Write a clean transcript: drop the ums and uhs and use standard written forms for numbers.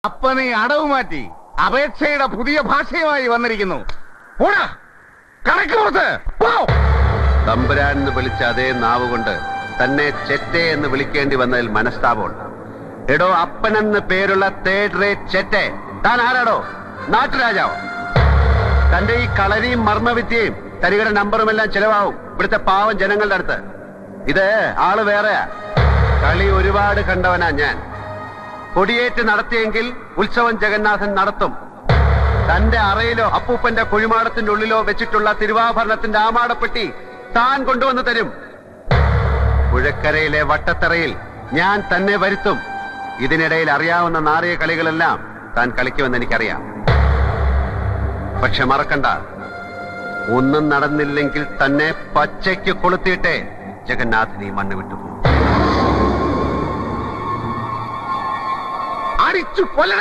അപ്പനെ അടവ് മാറ്റി അപേക്ഷയുടെ പുതിയ ഭാഷയുമായി വന്നിരിക്കുന്നു. കണക്ക് പുറത്ത് തമ്പുരാൻ എന്ന് വിളിച്ച അതേ നാവ് കൊണ്ട് തന്നെ ചെറ്റെ എന്ന് വിളിക്കേണ്ടി വന്നതിൽ മനസ്താപമുണ്ട്. എടോ, അപ്പനെന്ന് പേരുള്ള തേർഡ് റേറ്റ് ചെറ്റെ, താൻ ആരാടോ? നാട്ടുരാജാവോ? തന്റെ ഈ കളരിയും മർമ്മവിദ്യയും തരികയുടെ നമ്പറുമെല്ലാം ചെലവാവും ഇവിടുത്തെ പാവം ജനങ്ങളുടെ അടുത്ത്. ഇത് ആള് വേറെയാ. കളി ഒരുപാട് കണ്ടവനാ ഞാൻ. കൊടിയേറ്റ് നടത്തിയെങ്കിൽ ഉത്സവം ജഗന്നാഥൻ നടത്തും. തന്റെ അറയിലോ അപ്പൂപ്പന്റെ കുഴിമാടത്തിന്റെ ഉള്ളിലോ വെച്ചിട്ടുള്ള തിരുവാഭരണത്തിന്റെ ആമാടപ്പെട്ടി താൻ കൊണ്ടുവന്ന് തരും. പുഴക്കരയിലെ വട്ടത്തറയിൽ ഞാൻ തന്നെ വരുത്തും. ഇതിനിടയിൽ അറിയാവുന്ന നാറിയ കളികളെല്ലാം താൻ കളിക്കുമെന്ന് എനിക്കറിയാം. പക്ഷെ മറക്കണ്ട, ഒന്നും നടന്നില്ലെങ്കിൽ തന്നെ പച്ചയ്ക്ക് കൊളുത്തിയിട്ടേ ജഗന്നാഥൻ ഈ മണ്ണ് വിട്ടുപോകും. അടിച്ചു കൊല്ലണം.